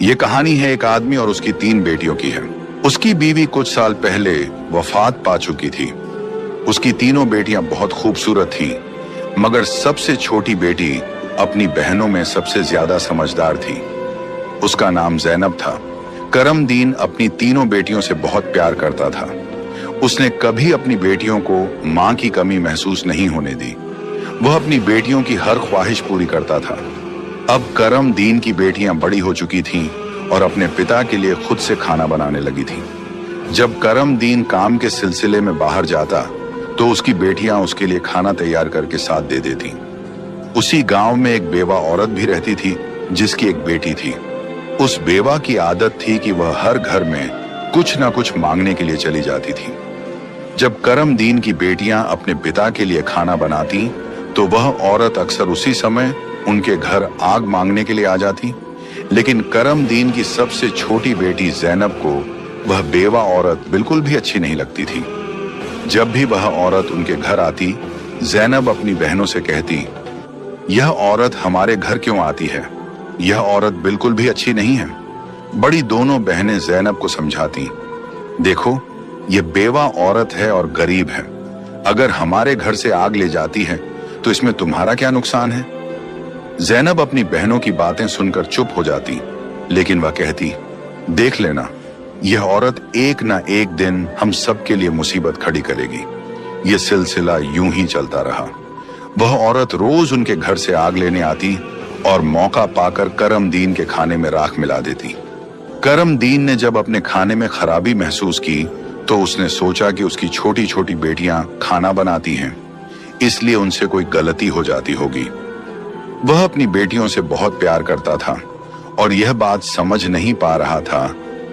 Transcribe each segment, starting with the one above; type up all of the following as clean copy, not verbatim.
ये कहानी है एक आदमी और उसकी 3 बेटियों की है। उसकी बीवी कुछ साल पहले वफात पा चुकी थी। उसकी तीनों बेटियां बहुत खूबसूरत थीं, मगर सबसे छोटी बेटी अपनी बहनों में सबसे ज्यादा समझदार थी। उसका नाम ज़ैनब था। करमदीन अपनी तीनों बेटियों से बहुत प्यार करता था। उसने कभी अपनी बेटियों को मां की कमी महसूस नहीं होने दी। वह अपनी बेटियों की हर ख्वाहिश पूरी करता था। अब करमदीन की बेटियां बड़ी हो चुकी थीं और अपने पिता के लिए खुद से खाना बनाने लगी थीं। जब करमदीन काम के सिलसिले में बाहर जाता तो उसकी बेटियां उसके लिए खाना तैयार करके साथ दे देती। उसी गांव में एक बेवा औरत भी रहती थी जिसकी एक बेटी थी। उस बेवा की आदत थी कि वह हर घर में कुछ ना कुछ मांगने के लिए चली जाती थी। जब करमदीन की बेटियां अपने पिता के लिए खाना बनाती तो वह औरत अक्सर उसी समय उनके घर आग मांगने के लिए आ जाती। लेकिन करमदीन की सबसे छोटी बेटी ज़ैनब को वह बेवा औरत बिल्कुल भी अच्छी नहीं लगती थी। जब भी वह औरत उनके घर आती, ज़ैनब अपनी बहनों से कहती, यह औरत हमारे घर क्यों आती है? यह औरत बिल्कुल भी अच्छी नहीं है। बड़ी दोनों बहनें ज़ैनब को समझाती, देखो, यह बेवा औरत है और गरीब है। अगर हमारे घर से आग ले जाती है तो इसमें तुम्हारा क्या नुकसान है? ज़ैनब अपनी बहनों की बातें सुनकर चुप हो जाती, लेकिन वह कहती, देख लेना, यह औरत एक ना एक दिन हम सब के लिए मुसीबत खड़ी करेगी। यह सिलसिला यूं ही चलता रहा। वह औरत रोज उनके घर से आग लेने आती और मौका पाकर करमदीन के खाने में राख मिला देती। करमदीन ने जब अपने खाने में खराबी महसूस की तो उसने सोचा कि उसकी छोटी छोटी बेटियां खाना बनाती हैं, इसलिए उनसे कोई गलती हो जाती होगी। वह अपनी बेटियों से बहुत प्यार करता था और यह बात समझ नहीं पा रहा था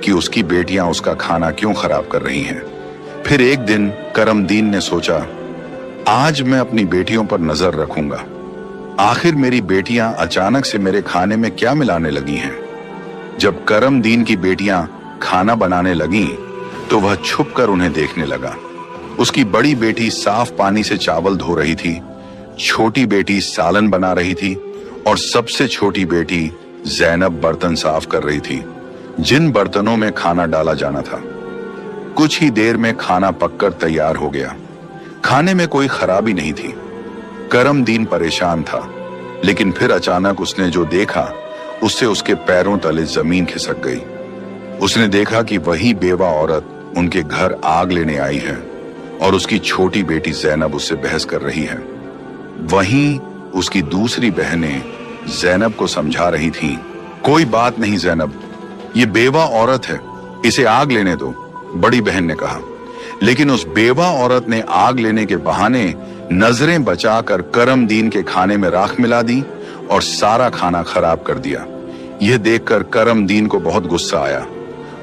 कि उसकी बेटियां उसका खाना क्यों खराब कर रही हैं। फिर एक दिन करमदीन ने सोचा, आज मैं अपनी बेटियों पर नजर रखूंगा। आखिर मेरी बेटियां अचानक से मेरे खाने में क्या मिलाने लगी हैं? जब करमदीन की बेटियां खाना बनाने लगीं, तो वह छुपकर उन्हें देखने लगा। उसकी बड़ी बेटी साफ पानी से चावल धो रही थी, छोटी बेटी सालन बना रही थी और सबसे छोटी बेटी ज़ैनब बर्तन साफ कर रही थी, जिन बर्तनों में खाना डाला जाना था। कुछ ही देर में खाना पककर तैयार हो गया। खाने में कोई खराबी नहीं थी। करमदीन परेशान था, लेकिन फिर अचानक उसने जो देखा उससे उसके पैरों तले जमीन खिसक गई। उसने देखा कि वही बेवा औरत उनके घर आग लेने आई है और उसकी छोटी बेटी ज़ैनब उससे बहस कर रही है। वहीं उसकी दूसरी बहनें ज़ैनब को समझा रही थीं, कोई बात नहीं ज़ैनब, ये बेवा औरत है, इसे आग लेने दो, बड़ी बहन ने कहा। लेकिन उस बेवा औरत ने आग लेने के बहाने नजरें बचाकर करमदीन के खाने में राख मिला दी और सारा खाना खराब कर दिया। यह देखकर करमदीन को बहुत गुस्सा आया।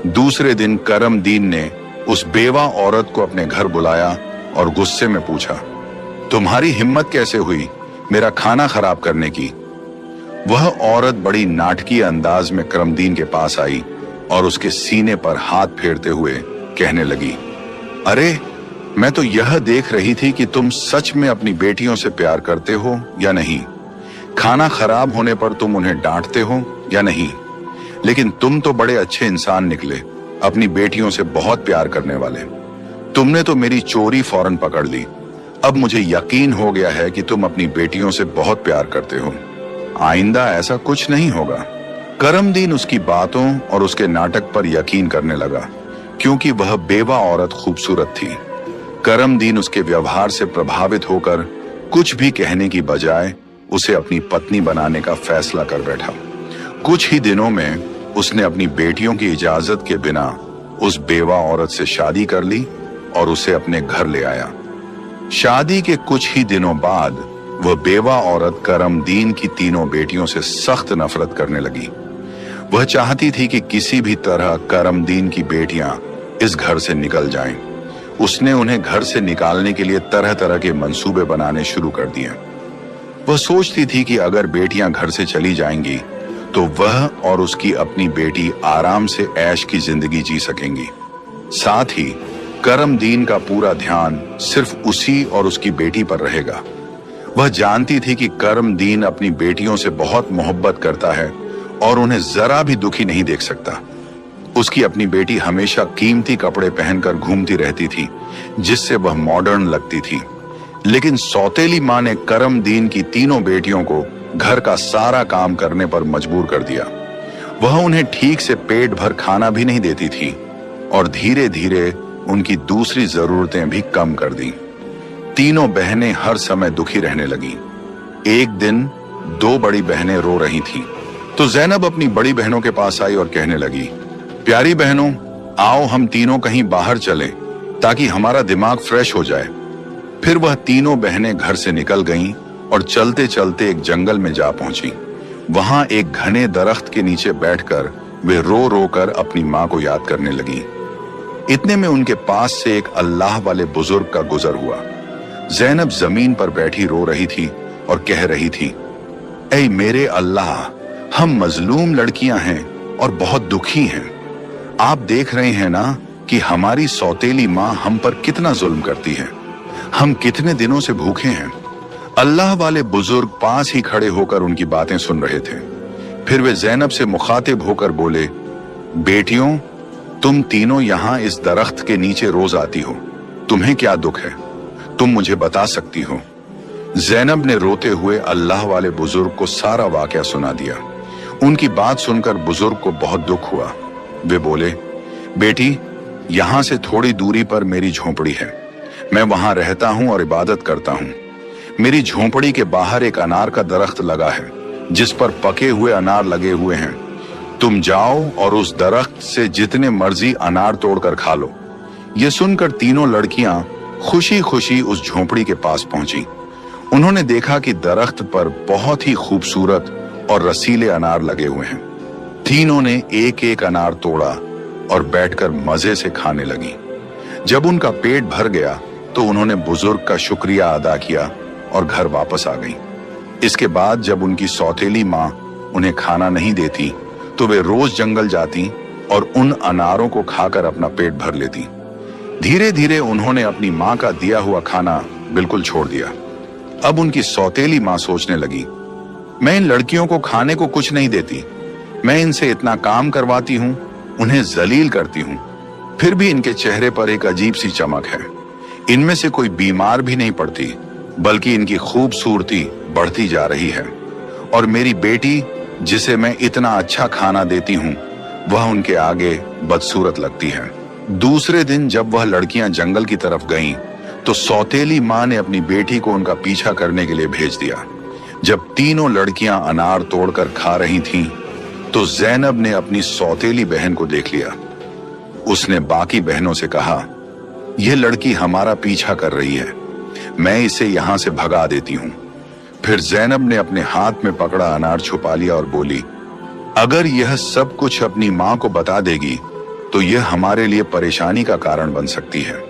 दूसरे दिन करमदीन ने उस बेवा औरत को अपने घर बुलाया और गुस्से में पूछा, तुम्हारी हिम्मत कैसे हुई मेरा खाना खराब करने की? वह औरत बड़ी नाटकीय अंदाज में करमदीन के पास आई और उसके सीने पर हाथ फेरते हुए कहने लगी, अरे, मैं तो यह देख रही थी कि तुम सच में अपनी बेटियों से प्यार करते हो या नहीं। खाना खराब होने पर तुम उन्हें डांटते हो या नहीं। लेकिन तुम तो बड़े अच्छे इंसान निकले, अपनी बेटियों से बहुत प्यार करने वाले। तुमने तो मेरी चोरी फौरन पकड़ ली। अब मुझे यकीन हो गया है कि तुम अपनी बेटियों से बहुत प्यार करते हो। आइंदा ऐसा कुछ नहीं होगा। करमदीन उसकी बातों और उसके नाटक पर यकीन करने लगा, क्योंकि वह बेवा औरत खूबसूरत थी। करमदीन उसके व्यवहार से प्रभावित होकर कुछ भी कहने की बजाय उसे अपनी पत्नी बनाने का फैसला कर बैठा। कुछ ही दिनों में उसने अपनी बेटियों की इजाजत के बिना उस बेवा औरत से शादी कर ली और उसे अपने घर ले आया। शादी के कुछ ही दिनों बाद वह बेवा औरत करमदीन की तीनों बेटियों से सख्त नफरत करने लगी। वह चाहती थी कि किसी भी तरह करमदीन की बेटियां इस घर से निकल जाएं। उसने उन्हें घर से निकालने के लिए तरह तरह के मंसूबे बनाने शुरू कर दिए। वह सोचती थी कि अगर बेटियां घर से चली जाएंगी तो वह और उसकी अपनी बेटी आराम से ऐश की जिंदगी जी सकेंगी। साथ ही करमदीन का पूरा ध्यान सिर्फ उसी और उसकी बेटी पर रहेगा। वह जानती थी कि करमदीन अपनी बेटियों से बहुत मोहब्बत करता है और उन्हें जरा भी दुखी नहीं देख सकता। उसकी अपनी बेटी हमेशा कीमती कपड़े पहनकर घूमती रहती थी, जिससे वह मॉडर्न लगती थी। लेकिन सौतेली माँ ने करम दीन की तीनों बेटियों को घर का सारा काम करने पर मजबूर कर दिया। वह उन्हें ठीक से पेट भर खाना भी नहीं देती थी और धीरे धीरे उनकी दूसरी जरूरतें भी कम कर दी। तीनों बहनें हर समय दुखी रहने लगी। एक दिन दो बड़ी बहनें रो रही थीं, तो ज़ैनब अपनी बड़ी बहनों के पास आई और कहने लगी, प्यारी बहनों, आओ हम तीनों कहीं बाहर चलें ताकि हमारा दिमाग फ्रेश हो जाए। फिर वह तीनों बहनें घर से निकल गईं और चलते चलते एक जंगल में जा पहुंची। वहां एक घने दरख्त के नीचे बैठकर वे रो रो कर अपनी मां को याद करने लगी। इतने में उनके पास से एक अल्लाह वाले बुजुर्ग का गुजर हुआ। ज़ैनब जमीन पर बैठी रो रही थी और कह रही थी, ऐ मेरे अल्लाह, हम मजलूम लड़कियां हैं और बहुत दुखी हैं। आप देख रहे हैं ना कि हमारी सौतेली माँ हम पर कितना जुल्म करती है। हम कितने दिनों से भूखे हैं। अल्लाह वाले बुजुर्ग पास ही खड़े होकर उनकी बातें सुन रहे थे। फिर वे ज़ैनब से मुखातिब होकर बोले, बेटियों, तुम तीनों यहाँ इस दरख्त के नीचे रोज आती हो, तुम्हें क्या दुख है? तुम मुझे बता सकती हो? ज़ैनब ने रोते हुए अल्लाह वाले बुजुर्ग को सारा वाकया सुना दिया। उनकी बात सुनकर बुजुर्ग को बहुत दुख हुआ। वे बोले, बेटी, यहाँ से थोड़ी दूरी पर मेरी झोंपड़ी है। मैं वहां रहता हूं और इबादत करता हूं। मेरी झोंपड़ी के बाहर एक अनार का दरख्त लगा है, जिस पर पके हुए अनार लगे हुए हैं। तुम जाओ और उस दरख्त से जितने मर्जी अनार तोड़कर खा लो। ये सुनकर तीनों लड़कियां खुशी खुशी उस झोंपड़ी के पास पहुंची। उन्होंने देखा कि दरख्त पर बहुत ही खूबसूरत और रसीले अनार लगे हुए हैं। तीनों ने एक एक अनार तोड़ा और बैठकर मजे से खाने लगी। जब उनका पेट भर गया तो उन्होंने बुजुर्ग का शुक्रिया अदा किया और घर वापस आ गईं। इसके बाद जब उनकी सौतेली माँ उन्हें खाना नहीं देती तो वे रोज जंगल जाती और उन अनारों को खाकर अपना पेट भर लेती। धीरे धीरे उन्होंने अपनी माँ का दिया हुआ खाना बिल्कुल छोड़ दिया। अब उनकी सौतेली माँ सोचने लगी, मैं इन लड़कियों को खाने को कुछ नहीं देती, मैं इनसे इतना काम करवाती हूँ, उन्हें जलील करती हूँ, फिर भी इनके चेहरे पर एक अजीब सी चमक है। इनमें से कोई बीमार भी नहीं पड़ती, बल्कि इनकी खूबसूरती बढ़ती जा रही है। और मेरी बेटी, जिसे मैं इतना अच्छा खाना देती हूँ, वह उनके आगे बदसूरत लगती है। दूसरे दिन जब वह लड़कियां जंगल की तरफ गईं, तो सौतेली माँ ने अपनी बेटी को उनका पीछा करने के लिए भेज दिया। जब तीनों लड़कियां अनार तोड़कर खा रही थीं, तो ज़ैनब ने अपनी सौतेली बहन को देख लिया। उसने बाकी बहनों से कहा, यह लड़की हमारा पीछा कर रही है, मैं इसे यहां से भगा देती हूं। फिर ज़ैनब ने अपने हाथ में पकड़ा अनार छुपा लिया और बोली, अगर यह सब कुछ अपनी मां को बता देगी तो यह हमारे लिए परेशानी का कारण बन सकती है।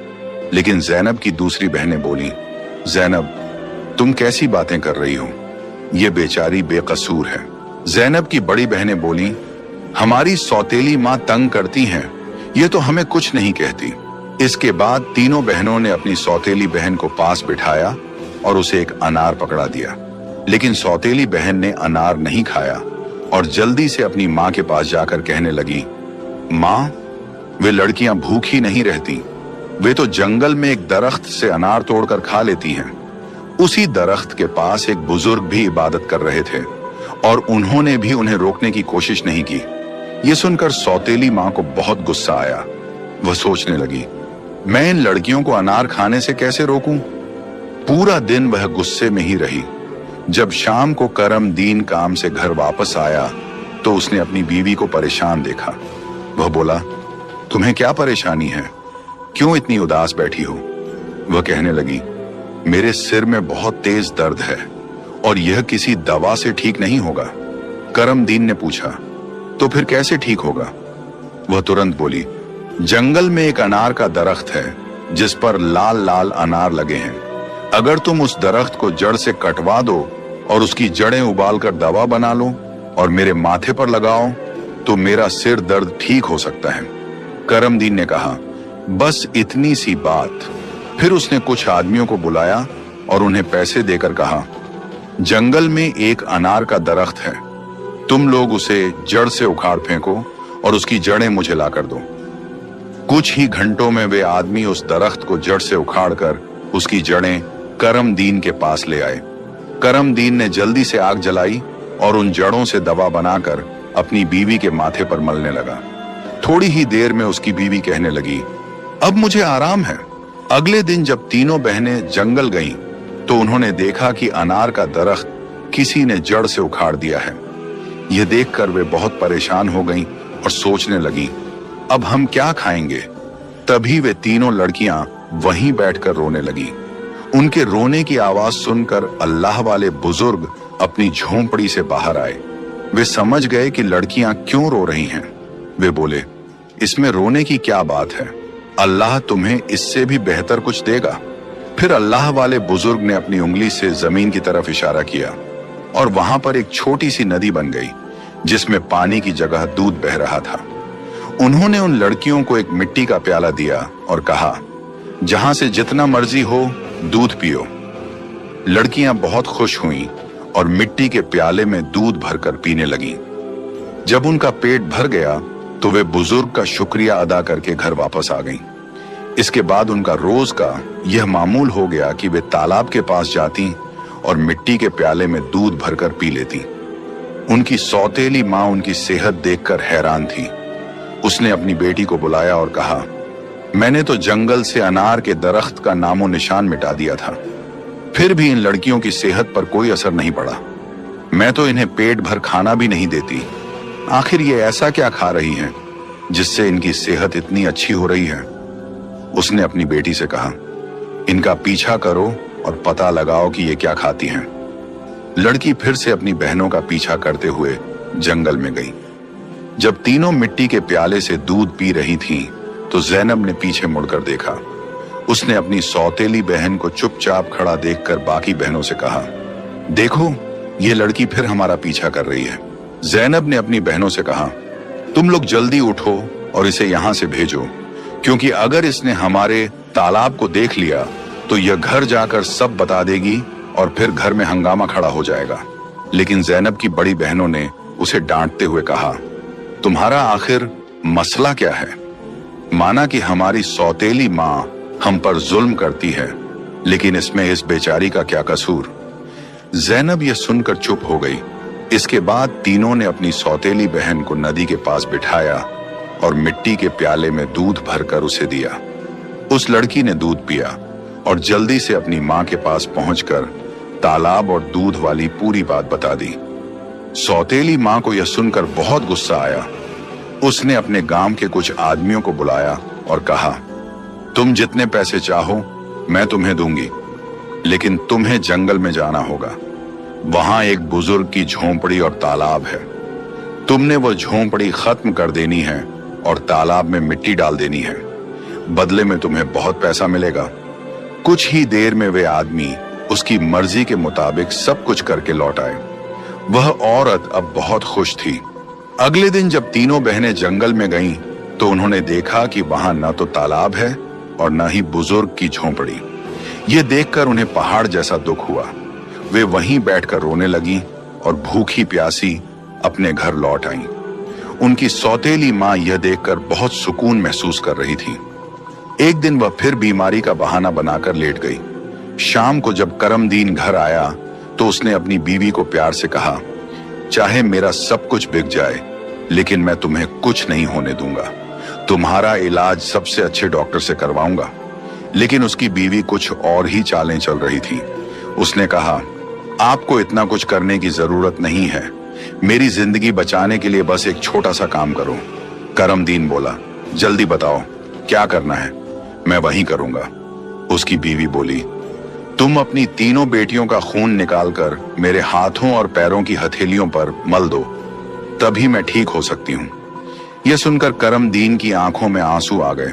लेकिन ज़ैनब की दूसरी बहनें बोली, ज़ैनब, तुम कैसी बातें कर रही हो? यह बेचारी बेकसूर है। ज़ैनब की बड़ी बहनें बोली, हमारी सौतेली माँ तंग करती हैं, ये तो हमें कुछ नहीं कहती। इसके बाद तीनों बहनों ने अपनी सौतेली बहन को पास बिठाया और उसे एक अनार पकड़ा दिया। लेकिन सौतेली बहन ने अनार नहीं खाया और जल्दी से अपनी माँ के पास जाकर कहने लगी, माँ, वे लड़कियां भूखी नहीं रहती, वे तो जंगल में एक दरख्त से अनार तोड़कर खा लेती हैं। उसी दरख्त के पास एक बुजुर्ग भी इबादत कर रहे थे और उन्होंने भी उन्हें रोकने की कोशिश नहीं की। ये सुनकर सौतेली माँ को बहुत गुस्सा आया। वह सोचने लगी, मैं इन लड़कियों को अनार खाने से कैसे रोकूं? पूरा दिन वह गुस्से में ही रही। जब शाम को करम दीन काम से घर वापस आया तो उसने अपनी बीवी को परेशान देखा। वह बोला, तुम्हें क्या परेशानी है? क्यों इतनी उदास बैठी हो? वह कहने लगी, मेरे सिर में बहुत तेज दर्द है और यह किसी दवा से ठीक नहीं होगा। करम दीन ने पूछा, तो फिर कैसे ठीक होगा? वह तुरंत बोली, जंगल में एक अनार का दरख्त है जिस पर लाल लाल अनार लगे हैं। अगर तुम उस दरख्त को जड़ से कटवा दो और उसकी जड़ें उबालकर दवा बना लो और मेरे माथे पर लगाओ तो मेरा सिर दर्द ठीक हो सकता है। करम दीन ने कहा, बस इतनी सी बात। फिर उसने कुछ आदमियों को बुलाया और उन्हें पैसे देकर कहा, जंगल में एक अनार का दरख्त है, तुम लोग उसे जड़ से उखाड़ फेंको और उसकी जड़ें मुझे लाकर दो। कुछ ही घंटों में वे आदमी उस दरख्त को जड़ से उखाड़कर उसकी जड़ें करमदीन के पास ले आए। करमदीन ने जल्दी से आग जलाई और उन जड़ों से दवा बनाकर अपनी बीवी के माथे पर मलने लगा। थोड़ी ही देर में उसकी बीवी कहने लगी, अब मुझे आराम है। अगले दिन जब तीनों बहनें जंगल गईं, तो उन्होंने देखा कि अनार का दरख्त किसी ने जड़ से उखाड़ दिया है। यह देखकर वे बहुत परेशान हो गईं और सोचने लगी, अब हम क्या खाएंगे। तभी वे तीनों लड़कियां वहीं बैठकर रोने लगी। उनके रोने की आवाज सुनकर अल्लाह वाले बुजुर्ग अपनी झोंपड़ी से बाहर आए। वे समझ गए कि लड़कियां क्यों रो रही हैं। वे बोले, इसमें रोने की क्या बात है, अल्लाह तुम्हें इससे भी बेहतर कुछ देगा। फिर अल्लाह वाले बुजुर्ग ने अपनी उंगली से जमीन की तरफ इशारा किया और वहां पर एक छोटी सी नदी बन गई जिसमें पानी की जगह दूध बह रहा था। उन्होंने उन लड़कियों को एक मिट्टी का प्याला दिया और कहा, जहां से जितना मर्जी हो दूध पियो। लड़कियां बहुत खुश हुईं और मिट्टी के प्याले में दूध भरकर पीने लगीं। जब उनका पेट भर गया तो वे बुजुर्ग का शुक्रिया अदा करके घर वापस आ गईं। इसके बाद उनका रोज का यह मामूल हो गया कि वे तालाब के पास जाती और मिट्टी के प्याले में दूध भरकर पी लेती। उनकी सौतेली माँ उनकी सेहत देखकर हैरान थी। उसने अपनी बेटी को बुलाया और कहा, मैंने तो जंगल से अनार के दरख्त का नामो निशान मिटा दिया था, फिर भी इन लड़कियों की सेहत पर कोई असर नहीं पड़ा। मैं तो इन्हें पेट भर खाना भी नहीं देती। आखिर ये ऐसा क्या खा रही हैं जिससे इनकी सेहत इतनी अच्छी हो रही है। उसने अपनी बेटी से कहा, इनका पीछा करो और पता लगाओ कि ये क्या खाती हैं। लड़की फिर से अपनी बहनों का पीछा करते हुए जंगल में गई। जब तीनों मिट्टी के प्याले से दूध पी रही थीं, तो ज़ैनब ने पीछे मुड़कर देखा। उसने अपनी सौतेली बहन को चुपचाप खड़ा देखकर बाकी बहनों से कहा, देखो ये लड़की फिर हमारा पीछा कर रही है। ज़ैनब ने अपनी बहनों से कहा, तुम लोग जल्दी उठो और इसे यहां से भेजो, क्योंकि अगर इसने हमारे तालाब को देख लिया तो यह घर जाकर सब बता देगी और फिर घर में हंगामा खड़ा हो जाएगा। लेकिन ज़ैनब की बड़ी बहनों ने उसे डांटते हुए कहा, तुम्हारा आखिर मसला क्या है। माना कि हमारी सौतेली माँ हम पर जुल्म करती है, लेकिन इसमें इस बेचारी का क्या कसूर। ज़ैनब यह सुनकर चुप हो गई। इसके बाद तीनों ने अपनी सौतेली बहन को नदी के पास बिठाया और मिट्टी के प्याले में दूध भरकर उसे दिया। उस लड़की ने दूध पिया और जल्दी से अपनी माँ के पास पहुंचकर तालाब और दूध वाली पूरी बात बता दी। सौतेली माँ को यह सुनकर बहुत गुस्सा आया। उसने अपने गांव के कुछ आदमियों को बुलाया और कहा, तुम जितने पैसे चाहो मैं तुम्हें दूंगी, लेकिन तुम्हें जंगल में जाना होगा। वहां एक बुजुर्ग की झोंपड़ी और तालाब है। तुमने वो झोंपड़ी खत्म कर देनी है और तालाब में मिट्टी डाल देनी है। बदले में तुम्हें बहुत पैसा मिलेगा। कुछ ही देर में वे आदमी उसकी मर्जी के मुताबिक सब कुछ करके लौट आए। वह औरत अब बहुत खुश थी। अगले दिन जब तीनों बहनें जंगल में गईं, तो उन्होंने देखा कि वहां न तो तालाब है और न ही बुजुर्ग की झोंपड़ी। ये देखकर उन्हें पहाड़ जैसा दुख हुआ। वे वहीं बैठकर रोने लगी और भूखी प्यासी अपने घर लौट आईं। उनकी सौतेली माँ यह देखकर बहुत सुकून महसूस कर रही थी। एक दिन वह फिर बीमारी का बहाना बनाकर लेट गई। शाम को जब करमदीन घर आया तो उसने अपनी बीवी को प्यार से कहा, चाहे मेरा सब कुछ बिक जाए, लेकिन मैं तुम्हें कुछ नहीं होने दूंगा। तुम्हारा इलाज सबसे अच्छे डॉक्टर से करवाऊंगा। लेकिन उसकी बीवी कुछ और ही चालें चल रही थी। उसने कहा, आपको इतना कुछ करने की जरूरत नहीं है। मेरी जिंदगी बचाने के लिए बस एक छोटा सा काम करो। करमदीन बोला, जल्दी बताओ क्या करना है, मैं वही करूंगा। उसकी बीवी बोली, तुम अपनी तीनों बेटियों का खून निकालकर मेरे हाथों और पैरों की हथेलियों पर मल दो, तभी मैं ठीक हो सकती हूँ। यह सुनकर करमदीन की आंखों में आंसू आ गए,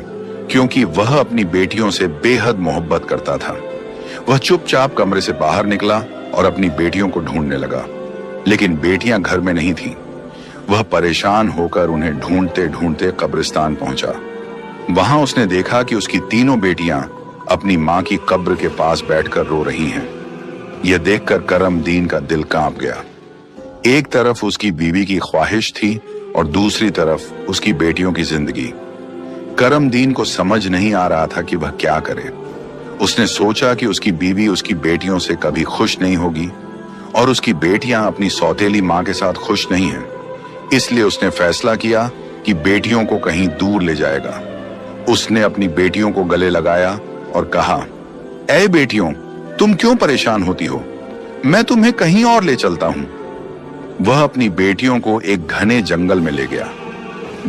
क्योंकि वह अपनी बेटियों से बेहद मोहब्बत करता था। वह चुपचाप कमरे से बाहर निकला और अपनी बेटियों को ढूंढने लगा, लेकिन बेटियां घर में नहीं थीं। वह परेशान होकर उन्हें ढूंढते ढूंढते कब्रिस्तान पहुंचा। वहां उसने देखा कि उसकी तीनों बेटियां अपनी मां की कब्र के पास बैठकर रो रही हैं। यह देखकर करमदीन का दिल कांप गया। एक तरफ उसकी बीवी की ख्वाहिश थी और दूसरी तरफ उसकी बेटियों की जिंदगी। करमदीन को समझ नहीं आ रहा था कि वह क्या करे। उसने सोचा कि उसकी बीवी उसकी बेटियों से कभी खुश नहीं होगी और उसकी बेटियां अपनी सौतेली मां के साथ खुश नहीं हैं। इसलिए उसने फैसला किया कि बेटियों को कहीं दूर ले जाएगा। उसने अपनी बेटियों को गले लगाया और कहा, ऐ बेटियों, तुम क्यों परेशान होती हो? मैं तुम्हें कहीं और ले चलता हूं। वह अपनी बेटियों को एक घने जंगल में ले गया।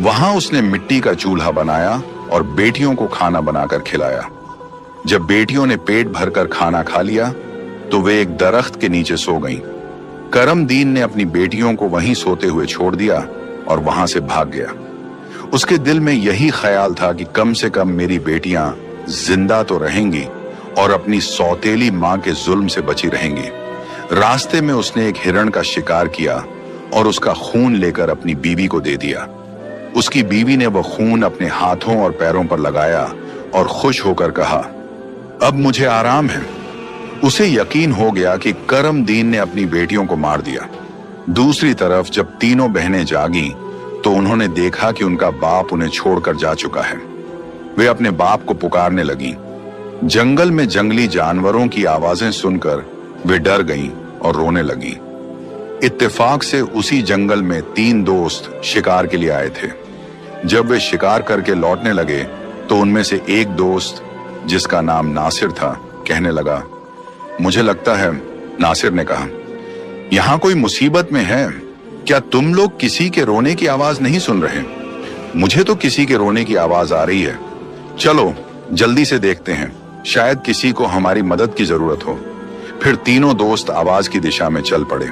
वहां उसने मिट्टी का चूल्हा बनाया और बेटियों को खाना बनाकर खिलाया। जब बेटियों ने पेट भरकर खाना खा लिया तो वे एक दरख्त के नीचे सो गईं। करमदीन ने अपनी बेटियों को वहीं सोते हुए छोड़ दिया और वहां से भाग गया। उसके दिल में यही ख्याल था कि कम से कम मेरी बेटियां जिंदा तो रहेंगी और अपनी सौतेली मां के जुल्म से बची रहेंगी। रास्ते में उसने एक हिरण का शिकार किया और उसका खून लेकर अपनी बीवी को दे दिया। उसकी बीवी ने वह खून अपने हाथों और पैरों पर लगाया और खुश होकर कहा, अब मुझे आराम है। उसे यकीन हो गया कि करमदीन ने अपनी बेटियों को मार दिया। दूसरी तरफ जब तीनों बहनें जागीं तो उन्होंने देखा कि उनका बाप उन्हें छोड़कर जा चुका है। वे अपने बाप को पुकारने लगीं। जंगल में जंगली जानवरों की आवाजें सुनकर वे डर गईं और रोने लगीं। इत्तेफाक से उसी जंगल में 3 दोस्त शिकार के लिए आए थे। जब वे शिकार करके लौटने लगे तो उनमें से एक दोस्त, जिसका नाम नासिर था, कहने लगा, मुझे लगता है, नासिर ने कहा, यहां कोई मुसीबत में है। क्या तुम लोग किसी के रोने की आवाज नहीं सुन रहे? मुझे तो किसी के रोने की आवाज आ रही है। चलो जल्दी से देखते हैं, शायद किसी को हमारी मदद की जरूरत हो। फिर तीनों दोस्त आवाज की दिशा में चल पड़े।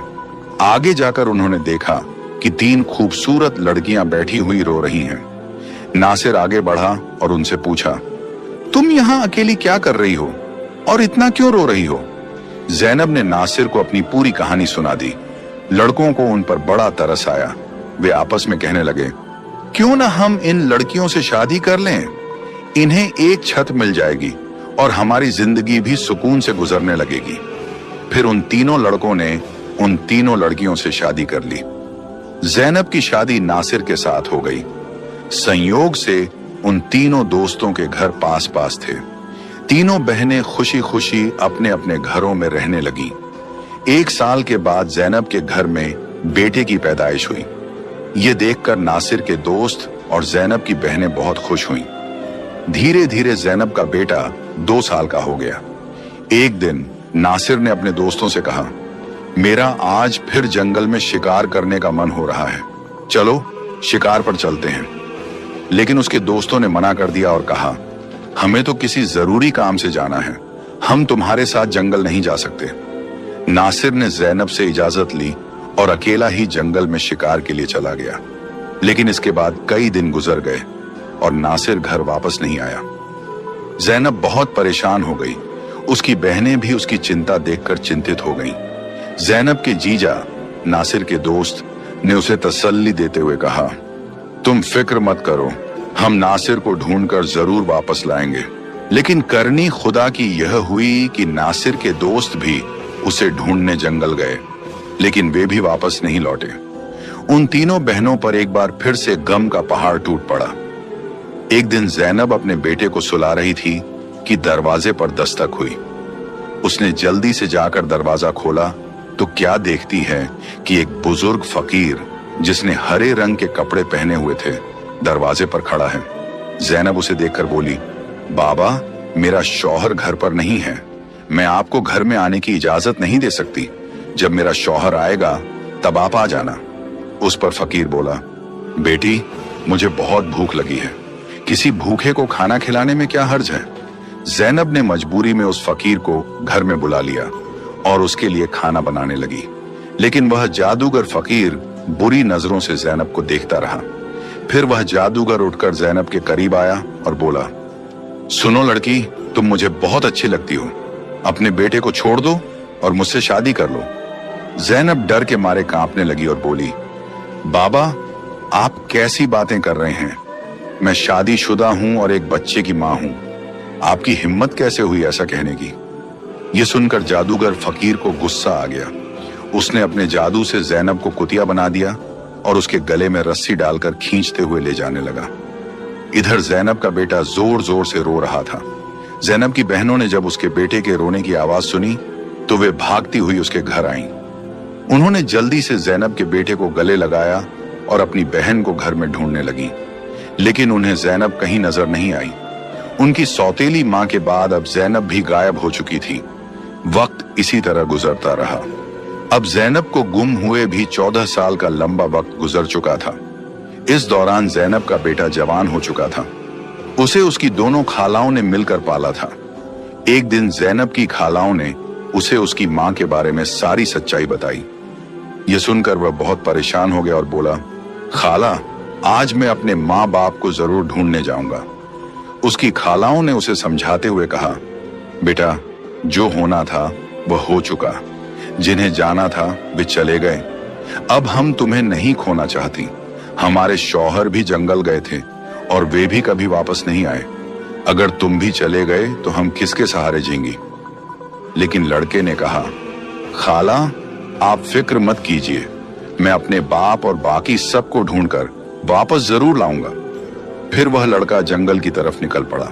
आगे जाकर उन्होंने देखा कि 3 खूबसूरत लड़कियां बैठी हुई रो रही हैं। नासिर आगे बढ़ा और उनसे पूछा, तुम यहां अकेली क्या कर रही हो और इतना क्यों रो रही हो? ज़ैनब ने नासिर को अपनी पूरी कहानी सुना दी। लड़कों को उन पर बड़ा तरस आया। वे आपस में कहने लगे, क्यों ना हम इन लड़कियों से शादी कर लें? इन्हें एक छत मिल जाएगी और हमारी जिंदगी भी सुकून से गुजरने लगेगी। फिर उन तीनों लड़कों ने उन तीनों लड़कियों से शादी कर ली। ज़ैनब की शादी नासिर के साथ हो गई। संयोग से उन तीनों दोस्तों के घर पास पास थे। तीनों बहनें खुशी खुशी अपने अपने घरों में रहने लगीं। 1 साल के बाद ज़ैनब के घर में बेटे की पैदाइश हुई। ये देखकर नासिर के दोस्त और ज़ैनब की बहनें बहुत खुश हुईं। धीरे धीरे ज़ैनब का बेटा 2 साल का हो गया। एक दिन नासिर ने अपने दोस्तों से कहा, मेरा आज फिर जंगल में शिकार करने का मन हो रहा है, चलो शिकार पर चलते हैं। लेकिन उसके दोस्तों ने मना कर दिया और कहा, हमें तो किसी जरूरी काम से जाना है, हम तुम्हारे साथ जंगल नहीं जा सकते। नासिर ने ज़ैनब से इजाजत ली और अकेला ही जंगल में शिकार के लिए चला गया। लेकिन इसके बाद कई दिन गुजर गए और नासिर घर वापस नहीं आया। ज़ैनब बहुत परेशान हो गई। उसकी बहनें भी उसकी चिंता देखकर चिंतित हो गईं। ज़ैनब के जीजा नासिर के दोस्त ने उसे तसल्ली देते हुए कहा, तुम फिक्र मत करो, हम नासिर को ढूंढकर जरूर वापस लाएंगे। लेकिन करनी खुदा की यह हुई कि नासिर के दोस्त भी उसे ढूंढने जंगल गए, लेकिन वे भी वापस नहीं लौटे। उन तीनों बहनों पर एक बार फिर से गम का पहाड़ टूट पड़ा। एक दिन ज़ैनब अपने बेटे को सुला रही थी कि दरवाजे पर दस्तक हुई। उसने जल्दी से जाकर दरवाजा खोला तो क्या देखती है कि एक बुजुर्ग फकीर, जिसने हरे रंग के कपड़े पहने हुए थे, दरवाजे पर खड़ा है। ज़ैनब उसे देखकर बोली, बाबा, मेरा शौहर घर पर नहीं है, मैं आपको घर में आने की इजाजत नहीं दे सकती। जब मेरा शौहर आएगा तब आप आ जाना। उस पर फकीर बोला, बेटी, मुझे बहुत भूख लगी है, किसी भूखे को खाना खिलाने में क्या हर्ज है। ज़ैनब ने मजबूरी में उस फकीर को घर में बुला लिया और उसके लिए खाना बनाने लगी। लेकिन वह जादूगर फकीर बुरी नजरों से ज़ैनब को देखता रहा। फिर वह जादूगर उठकर ज़ैनब के करीब आया और बोला, सुनो लड़की, तुम मुझे बहुत अच्छी लगती हो, अपने बेटे को छोड़ दो और मुझसे शादी कर लो। ज़ैनब डर के मारे कांपने लगी और बोली, बाबा, आप कैसी बातें कर रहे हैं? मैं शादीशुदा हूं और एक बच्चे की मां हूं, आपकी हिम्मत कैसे हुई ऐसा कहने की? यह सुनकर जादूगर फकीर को गुस्सा आ गया। उसने अपने जादू से जैनब को कुतिया बना दिया और उसके गले में रस्सी डालकर खींचते हुए ले जाने लगा। इधर जैनब का बेटा जोर जोर से रो रहा था। जैनब की बहनों ने जब उसके बेटे के रोने की आवाज सुनी तो वे भागती हुई उसके घर आईं। उन्होंने जल्दी से जैनब के बेटे को गले लगाया और अपनी बहन को घर में ढूंढने लगी, लेकिन उन्हें जैनब कहीं नजर नहीं आई। उनकी सौतेली मां के बाद अब जैनब भी गायब हो चुकी थी। वक्त इसी तरह गुजरता रहा। अब जैनब को गुम हुए भी 14 साल का लंबा वक्त गुजर चुका था। इस दौरान जैनब का बेटा जवान हो चुका था। उसे उसकी दोनों खालाओं ने मिलकर पाला था। एक दिन जैनब की खालाओं ने उसे उसकी मां के बारे में सारी सच्चाई बताई। यह सुनकर वह बहुत परेशान हो गया और बोला, खाला, आज मैं अपने माँ बाप को जरूर ढूंढने जाऊंगा। उसकी खालाओं ने उसे समझाते हुए कहा, बेटा, जो होना था वह हो चुका। जिन्हें जाना था वे चले गए। अब हम तुम्हें नहीं खोना चाहती। हमारे शौहर भी जंगल गए थे और वे भी कभी वापस नहीं आए। अगर तुम भी चले गए तो हम किसके सहारे जीएंगी? लेकिन लड़के ने कहा, खाला, आप फिक्र मत कीजिए, मैं अपने बाप और बाकी सबको ढूंढकर वापस जरूर लाऊंगा। फिर वह लड़का जंगल की तरफ निकल पड़ा।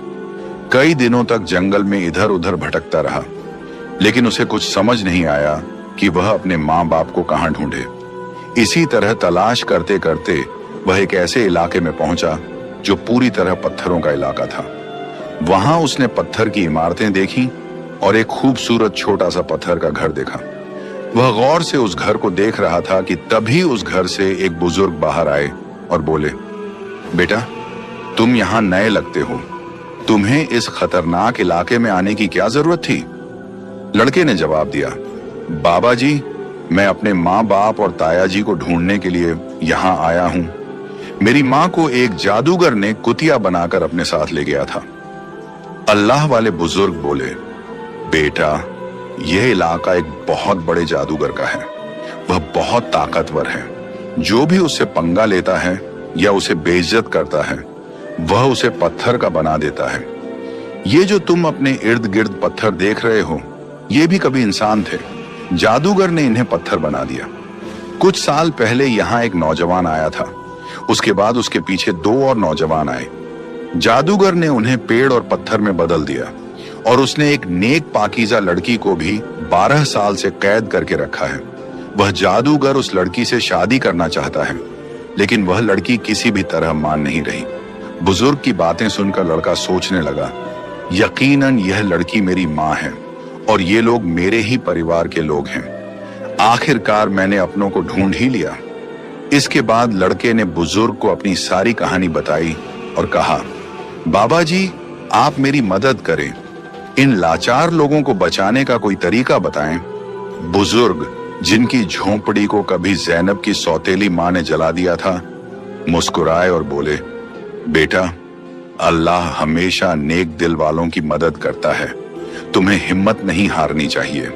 कई दिनों तक जंगल में इधर उधर भटकता रहा, लेकिन उसे कुछ समझ नहीं आया कि वह अपने माँ बाप को कहाँ ढूंढे। इसी तरह तलाश करते करते वह एक ऐसे इलाके में पहुंचा जो पूरी तरह पत्थरों का इलाका था। वहां उसने पत्थर की इमारतें देखी और एक खूबसूरत छोटा सा पत्थर का घर देखा। वह गौर से उस घर को देख रहा था कि तभी उस घर से एक बुजुर्ग बाहर आए और बोले, बेटा, तुम यहाँ नए लगते हो, तुम्हें इस खतरनाक इलाके में आने की क्या जरूरत थी? लड़के ने जवाब दिया, बाबा जी, मैं अपने माँ बाप और ताया जी को ढूंढने के लिए यहाँ आया हूँ। मेरी माँ को एक जादूगर ने कुतिया बनाकर अपने साथ ले गया था। अल्लाह वाले बुजुर्ग बोले, बेटा, यह इलाका एक बहुत बड़े जादूगर का है। वह बहुत ताकतवर है। जो भी उससे पंगा लेता है या उसे बेइज्जत करता है, वह उसे पत्थर का बना देता है। ये जो तुम अपने इर्द गिर्द पत्थर देख रहे हो, ये भी कभी इंसान थे। जादूगर ने इन्हें पत्थर बना दिया। कुछ साल पहले यहाँ एक नौजवान आया था। उसके बाद उसके पीछे 2 और नौजवान आए। जादूगर ने उन्हें पेड़ और पत्थर में बदल दिया और उसने एक नेक पाकीज़ा लड़की को भी 12 साल से कैद करके रखा है। वह जादूगर उस लड़की से शादी करना चाहता है, लेकिन वह लड़की किसी भी तरह मान नहीं रही। बुजुर्ग की बातें सुनकर लड़का सोचने लगा, यकीनन यह लड़की मेरी माँ है और ये लोग मेरे ही परिवार के लोग हैं। आखिरकार मैंने अपनों को ढूंढ ही लिया। इसके बाद लड़के ने बुजुर्ग को अपनी सारी कहानी बताई और कहा, बाबा जी, आप मेरी मदद करें। इन लाचार लोगों को बचाने का कोई तरीका बताएं। बुजुर्ग, जिनकी झोंपड़ी को कभी जैनब की सौतेली माँ ने जला दिया था, मुस्कुराए और बोले, बेटा, अल्लाह हमेशा नेक दिल वालों की मदद करता है। तुम्हें हिम्मत नहीं हारनी चाहिए।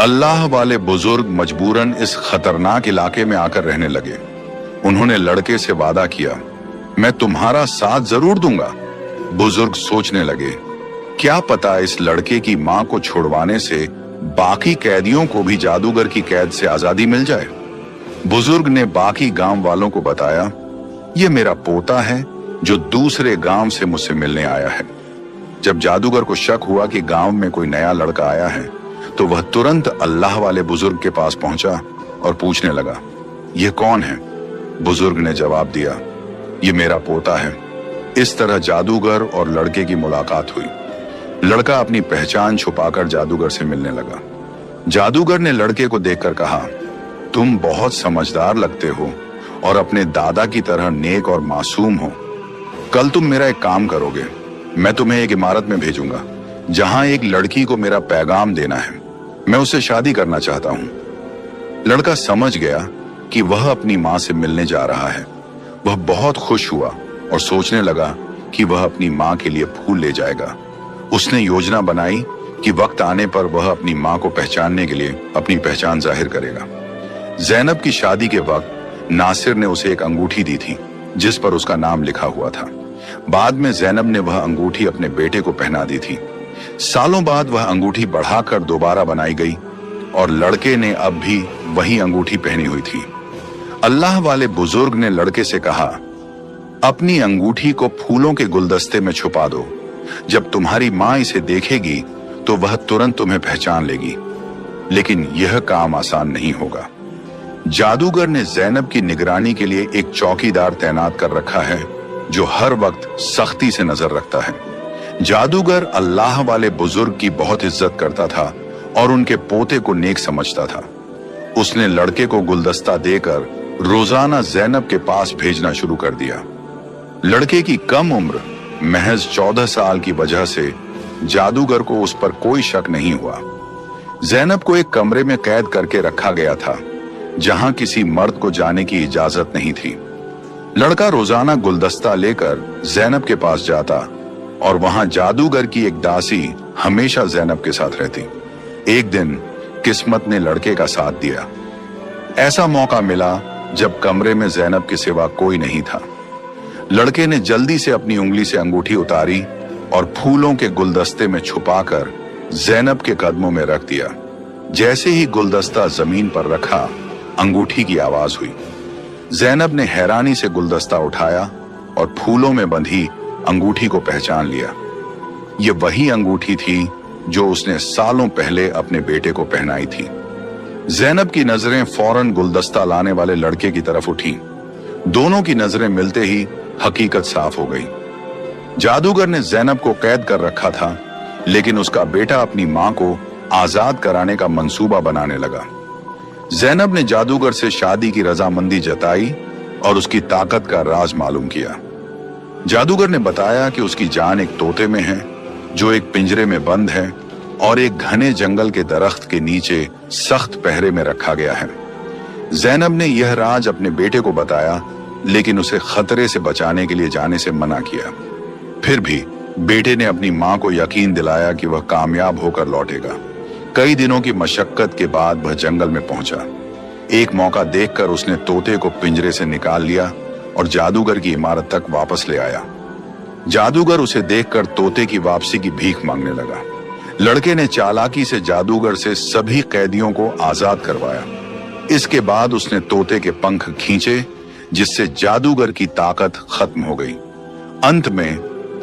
अल्लाह वाले बुजुर्ग मजबूरन इस खतरनाक इलाके में आकर रहने लगे। उन्होंने लड़के से वादा किया, मैं तुम्हारा साथ जरूर दूंगा। बुजुर्ग सोचने लगे, क्या पता इस लड़के की माँ को छुड़वाने से बाकी कैदियों को भी जादूगर की कैद से आजादी मिल जाए। बुजुर्ग ने बाकी गांव वालों को बताया, ये मेरा पोता है जो दूसरे गांव से मुझसे मिलने आया है। जब जादूगर को शक हुआ कि गांव में कोई नया लड़का आया है, तो वह तुरंत अल्लाह वाले बुजुर्ग के पास पहुंचा और पूछने लगा, ये कौन है? बुजुर्ग ने जवाब दिया, ये मेरा पोता है। इस तरह जादूगर और लड़के की मुलाकात हुई। लड़का अपनी पहचान छुपाकर जादूगर से मिलने लगा। जादूगर ने लड़के को देखकर कहा, तुम बहुत समझदार लगते हो और अपने दादा की तरह नेक और मासूम हो। कल तुम मेरा एक काम करोगे। मैं तुम्हें एक इमारत में भेजूंगा जहां एक लड़की को मेरा पैगाम देना है। मैं उससे शादी करना चाहता हूं। लड़का समझ गया कि वह अपनी मां से मिलने जा रहा है। वह बहुत खुश हुआ और सोचने लगा कि वह अपनी मां के लिए फूल ले जाएगा। उसने योजना बनाई कि वक्त आने पर वह अपनी मां को पहचानने के लिए अपनी पहचान जाहिर करेगा। जैनब की शादी के वक्त नासिर ने उसे एक अंगूठी दी थी जिस पर उसका नाम लिखा हुआ था। बाद में जैनब ने वह अंगूठी अपने बेटे को पहना दी थी। सालों बाद वह अंगूठी बढ़ाकर दोबारा बनाई गई और लड़के ने अब भी वही अंगूठी पहनी हुई थी। अल्लाह वाले बुजुर्ग ने लड़के से कहा, अपनी अंगूठी को फूलों के गुलदस्ते में छुपा दो। जब तुम्हारी माँ इसे देखेगी तो वह तुरंत तुम्हें पहचान लेगी, लेकिन यह काम आसान नहीं होगा। जादूगर ने ज़ैनब की निगरानी के लिए एक चौकीदार तैनात कर रखा है जो हर वक्त सख्ती से नजर रखता है। जादूगर अल्लाह वाले बुजुर्ग की बहुत इज्जत करता था और उनके पोते को नेक समझता था। उसने लड़के को गुलदस्ता देकर रोजाना ज़ैनब के पास भेजना शुरू कर दिया। लड़के की कम उम्र महज 14 साल की वजह से जादूगर को उस पर कोई शक नहीं हुआ। ज़ैनब को एक कमरे में कैद करके रखा गया था जहां किसी मर्द को जाने की इजाजत नहीं थी। लड़का रोजाना गुलदस्ता लेकर ज़ैनब के पास जाता और वहां जादूगर की एक दासी हमेशा ज़ैनब के साथ रहती। एक दिन किस्मत ने लड़के का साथ दिया। ऐसा मौका मिला जब कमरे में ज़ैनब के सिवा कोई नहीं था। लड़के ने जल्दी से अपनी उंगली से अंगूठी उतारी और फूलों के गुलदस्ते में छुपाकर ज़ैनब के कदमों में रख दिया। जैसे ही गुलदस्ता जमीन पर रखा, अंगूठी की आवाज हुई। ज़ैनब ने हैरानी से गुलदस्ता उठाया और फूलों में बंधी अंगूठी को पहचान लिया। ये वही अंगूठी थी जो उसने सालों पहले अपने बेटे को पहनाई थी। ज़ैनब की नजरें फौरन गुलदस्ता लाने वाले लड़के की तरफ उठी। दोनों की नजरें मिलते ही हकीकत साफ हो गई। जादूगर ने ज़ैनब को कैद कर रखा था, लेकिन उसका बेटा अपनी मां को आजाद कराने का मंसूबा बनाने लगा। ज़ैनब ने जादूगर से शादी की रजामंदी जताई और उसकी ताकत का राज मालूम किया। जादूगर ने बताया कि उसकी जान एक तोते में है जो एक पिंजरे में बंद है और एक घने जंगल के दरख्त के नीचे सख्त पहरे में रखा गया है। ज़ैनब ने यह राज अपने बेटे को बताया, लेकिन उसे खतरे से बचाने के लिए जाने से मना किया। फिर भी बेटे ने अपनी मां को यकीन दिलाया कि वह कामयाब होकर लौटेगा। कई दिनों की मशक्कत के बाद वह जंगल में पहुंचा। एक मौका देखकर उसने तोते को पिंजरे से निकाल लिया और जादूगर की इमारत तक वापस ले आया। जादूगर उसे देखकर तोते की वापसी की भीख मांगने लगा। लड़के ने चालाकी से जादूगर से सभी कैदियों को आजाद करवाया। इसके बाद उसने तोते के पंख खींचे, जिससे जादूगर की ताकत खत्म हो गई। अंत में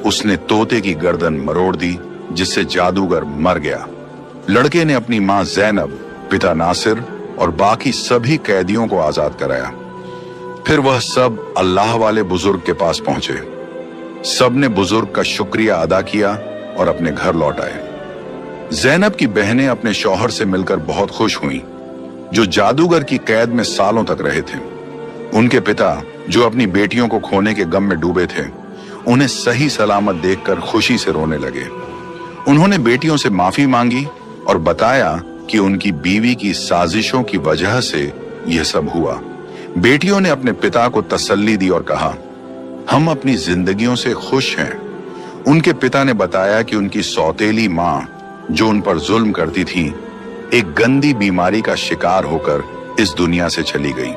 उसने तोते की गर्दन मरोड़ दी, जिससे जादूगर मर गया। लड़के ने अपनी मां ज़ैनब, पिता नासिर और बाकी सभी कैदियों को आजाद कराया। फिर वह सब अल्लाह वाले बुजुर्ग के पास पहुंचे। सब ने बुजुर्ग का शुक्रिया अदा किया और अपने घर लौट आए। ज़ैनब की बहनें अपने शौहर से मिलकर बहुत खुश हुईं, जो जादूगर की कैद में सालों तक रहे थे। उनके पिता, जो अपनी बेटियों को खोने के गम में डूबे थे, उन्हें सही सलामत देखकर खुशी से रोने लगे। उन्होंने बेटियों से माफी मांगी और बताया कि उनकी बीवी की साजिशों की वजह से यह सब हुआ। बेटियों ने अपने पिता को तसल्ली दी और कहा, हम अपनी जिंदगियों से खुश हैं। उनके पिता ने बताया कि उनकी सौतेली मां, जो उन पर जुल्म करती थी, एक गंदी बीमारी का शिकार होकर इस दुनिया से चली गई।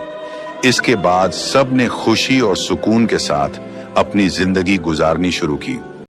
इसके बाद सब ने खुशी और सुकून के साथ अपनी जिंदगी गुजारनी शुरू की।